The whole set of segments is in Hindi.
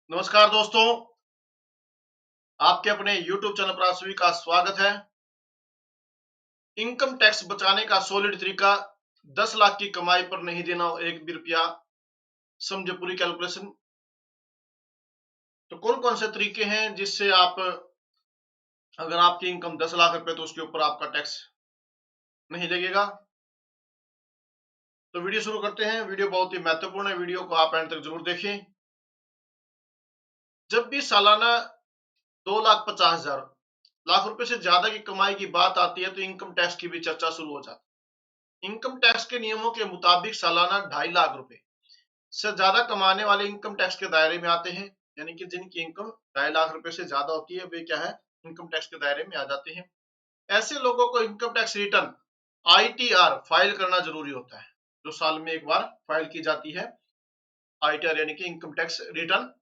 नमस्कार दोस्तों, आपके अपने YouTube चैनल पर आप सभी का स्वागत है। इनकम टैक्स बचाने का सॉलिड तरीका, 10 लाख की कमाई पर नहीं देना एक भी रुपया, समझे पूरी कैलकुलेशन। तो कौन कौन से तरीके हैं जिससे आप, अगर आपकी इनकम 10 लाख रुपए तो उसके ऊपर आपका टैक्स नहीं लगेगा। तो वीडियो शुरू करते हैं। वीडियो बहुत ही महत्वपूर्ण है, वीडियो को आप एंड तक जरूर देखें। जब भी सालाना 2,50,000 लाख रुपए से ज्यादा की कमाई की बात आती है तो इनकम टैक्स की भी चर्चा शुरू हो जाती है। इनकम टैक्स के नियमों के मुताबिक सालाना 2.5 लाख रुपए से ज्यादा कमाने वाले इनकम टैक्स के दायरे में आते हैं। यानी कि जिनकी इनकम 2.5 लाख रुपए से ज्यादा होती है वे क्या है, इनकम टैक्स के दायरे में आ जाते हैं। ऐसे लोगों को income tax return ITR file करना जरूरी होता है, जो साल में एक बार फाइल की जाती है। आईटीआर यानी कि इनकम टैक्स रिटर्न,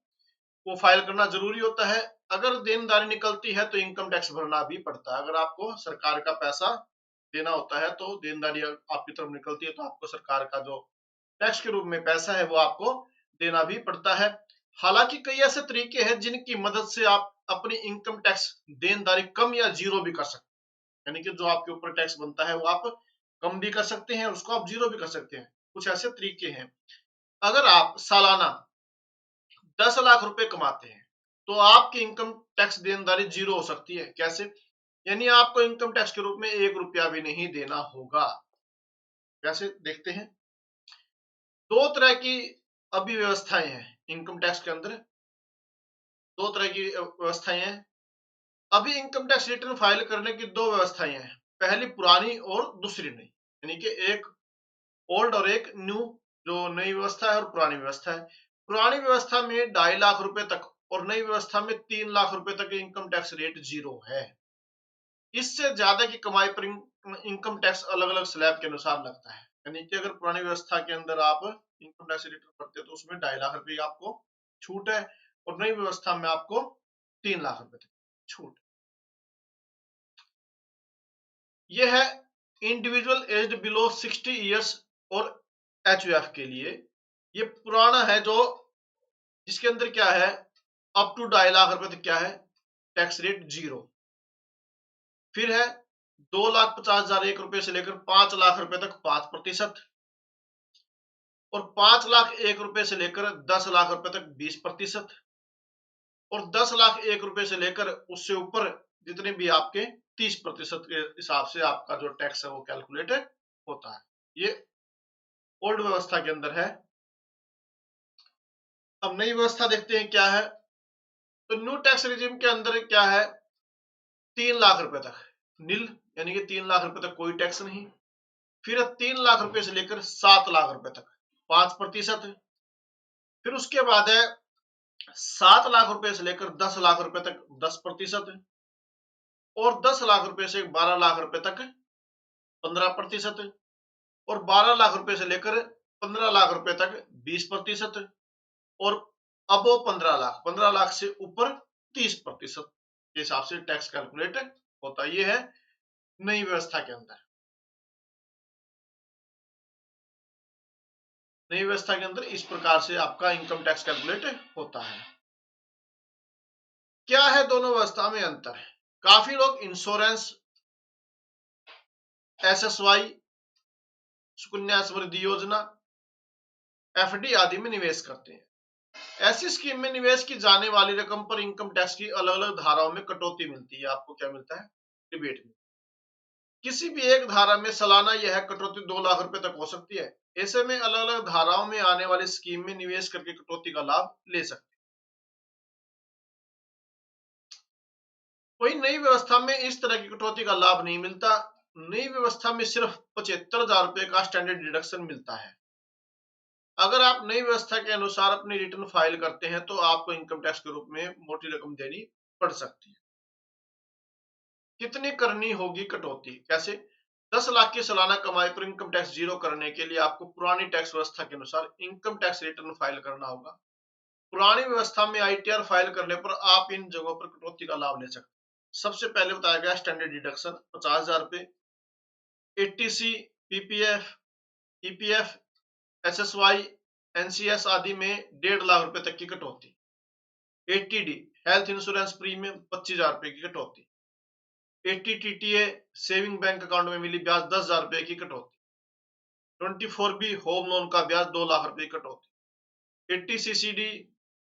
वो फाइल करना जरूरी होता है। अगर देनदारी निकलती है तो इनकम टैक्स भरना भी पड़ता है। अगर आपको सरकार का पैसा देना होता है तो देनदारी आपकी तरफ निकलती है तो आपको सरकार का जो टैक्स के रूप में पैसा है वो आपको देना भी पड़ता है। हालांकि कई ऐसे तरीके हैं जिनकी मदद से आप अपनी इनकम टैक्स देनदारी कम या जीरो भी कर सकते हैं। यानी कि जो आपके ऊपर टैक्स बनता है वो आप कम भी कर सकते हैं, उसको आप जीरो भी कर सकते हैं। कुछ ऐसे तरीके हैं। अगर आप सालाना 10 लाख रुपए कमाते हैं तो आपकी इनकम टैक्स देनदारी जीरो हो सकती है। कैसे? यानी आपको इनकम टैक्स के रूप में 1 रुपया भी नहीं देना होगा। कैसे, देखते हैं। दो तरह की अभी व्यवस्थाएं हैं इनकम टैक्स के अंदर। दो तरह की व्यवस्थाएं हैं। अभी इनकम टैक्स रिटर्न फाइल करने की दो व्यवस्थाएं हैं, पहली पुरानी और दूसरी नई। यानी कि एक ओल्ड और एक न्यू, जो नई व्यवस्था है और पुरानी व्यवस्था है। पुरानी व्यवस्था में 2.5 लाख रुपए तक और नई व्यवस्था में 3 लाख रुपए तक इनकम टैक्स रेट जीरो है। इससे ज्यादा की कमाई पर इनकम टैक्स अलग अलग स्लैब के अनुसार लगता है। यानी कि अगर पुरानी व्यवस्था के अंदर आप इनकम टैक्स रिटर्न करते हैं तो उसमें 2.5 लाख रुपए आपको छूट है और नई व्यवस्था में आपको 3 लाख रुपए तक छूट। यह है इंडिविजुअल एज्ड बिलो 60 ईयर्स और एचयूएफ के लिए। ये पुराना है, जो जिसके अंदर क्या है, अप टू 2.5 लाख रुपए तक क्या है, टैक्स रेट जीरो। फिर है 2,50,001 रुपए से लेकर 5 लाख रुपए तक 5%, और 5,01,000 से लेकर 10 लाख रुपए तक 20%, और 10,01,000 रुपए से लेकर उससे ऊपर जितने भी आपके 30% के हिसाब से आपका जो टैक्स है वो कैलकुलेट होता है। ये ओल्ड व्यवस्था के अंदर है। अब नई व्यवस्था देखते हैं क्या है। तो न्यू टैक्स रिजिम के अंदर क्या है, 3 लाख रुपए तक नील, यानी कि 3 लाख रुपए तक कोई टैक्स नहीं। फिर 3 लाख रुपए से लेकर 7 लाख रुपए तक 5%। फिर उसके बाद है 7 लाख रुपए से लेकर 10 लाख रुपए तक 10%, और 10 लाख रुपए से 12 लाख रुपए तक 15%, और 12 लाख रुपए से लेकर 15 लाख रुपए तक 20%, और अब वो 15 लाख से ऊपर 30% के हिसाब से टैक्स कैलकुलेट होता है। ये है नई व्यवस्था के अंदर। नई व्यवस्था के अंदर इस प्रकार से आपका इनकम टैक्स कैलकुलेट होता है। क्या है दोनों व्यवस्था में अंतर? काफी लोग इंश्योरेंस, एसएसवाई, सुकन्या समृद्धि योजना, एफडी आदि में निवेश करते हैं। ऐसी स्कीम में निवेश की जाने वाली रकम पर इनकम टैक्स की अलग अलग धाराओं में कटौती मिलती है। आपको क्या मिलता है, रिबेट में। किसी भी एक धारा में सालाना यह कटौती 2 लाख रुपए तक हो सकती है। ऐसे में अलग अलग धाराओं में आने वाली स्कीम में निवेश करके कटौती का लाभ ले सकते हैं। वही नई व्यवस्था में इस तरह की कटौती का लाभ नहीं मिलता। नई व्यवस्था में सिर्फ 75,000 रुपए का स्टैंडर्ड डिडक्शन मिलता है। अगर आप नई व्यवस्था के अनुसार अपनी रिटर्न फाइल करते हैं तो आपको इनकम टैक्स के रूप में मोटी रकम देनी पड़ सकती है। कितनी करनी होगी कटौती? कैसे? 10 लाख की सालाना कमाई पर इनकम टैक्स जीरो करने के लिए आपको पुरानी टैक्स व्यवस्था के अनुसार इनकम टैक्स रिटर्न फाइल करना होगा। पुरानी व्यवस्था में आईटीआर फाइल करने पर आप इन जगहों पर कटौती का लाभ ले सकते हैं। सबसे पहले बताया गया स्टैंडर्ड डिडक्शन 50,000 रुपए, ATC, PPF, EPF, SSY, NCS आदि में 1.5 लाख रुपए तक की कटौती। 80D हेल्थ इंश्योरेंस प्रीमियम 25,000 रुपए की कटौती। 80TTA सेविंग बैंक अकाउंट में मिली ब्याज 10,000 रुपए की कटौती। 24B होम लोन का ब्याज 2 लाख रुपए की कटौती। 80CCD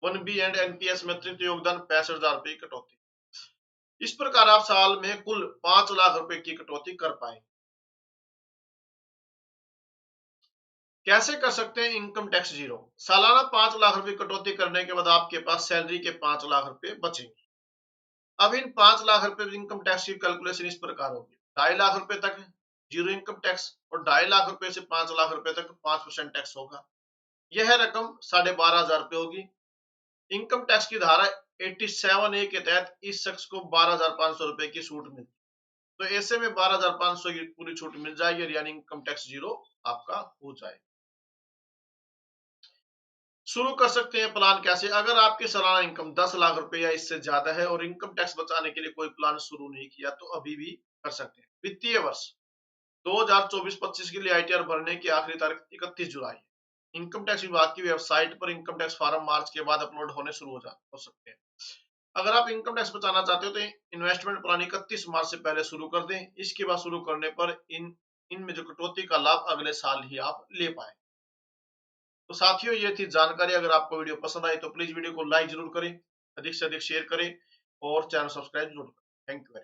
1B एंड NPS में अतिरिक्त योगदान 65,000 रुपए की कटौती। इस प्रकार आप साल में कुल 5 लाख रुपए की कटौती कर पाएंगे। कैसे कर सकते हैं इनकम टैक्स जीरो? सालाना 5 लाख रुपए कटौती करने के बाद आपके पास सैलरी के 5 लाख रुपए बचेंगे। अब इन 5 लाख रुपए इनकम टैक्स की कैलकुलेशन इस प्रकार होगी। 2.5 लाख रुपए तक जीरो इनकम टैक्स और 2.5 लाख रुपए से 5 लाख रुपए तक 5% टैक्स होगा। यह रकम 12,500 रुपए होगी। इनकम टैक्स की धारा 87A के तहत इस शख्स को 12,500 रुपए की छूट मिलती है। तो ऐसे में 12,500 की पूरी छूट मिल जाएगी, यानी इनकम टैक्स जीरो आपका हो जाएगा। शुरू कर सकते हैं प्लान कैसे? अगर आपकी सालाना इनकम 10 लाख रुपए या इससे ज्यादा है और इनकम टैक्स बचाने के लिए कोई प्लान शुरू नहीं किया तो अभी भी कर सकते हैं। वित्तीय वर्ष 2024-25 के लिए आईटीआर भरने की आखिरी तारीख 31 जुलाई। इनकम टैक्स विभाग की वेबसाइट पर इनकम टैक्स फॉर्म मार्च के बाद अपलोड होने शुरू हो सकते हैं। अगर आप इनकम टैक्स बचाना चाहते हो तो इन्वेस्टमेंट प्लान 31 मार्च से पहले शुरू कर दें। इसके बाद शुरू करने पर इनमें जो कटौती का लाभ अगले साल ही आप ले पाए। तो साथियों, ये थी जानकारी। अगर आपको वीडियो पसंद आई तो प्लीज वीडियो को लाइक जरूर करें, अधिक से अधिक शेयर करें और चैनल सब्सक्राइब जरूर करें। Thank you.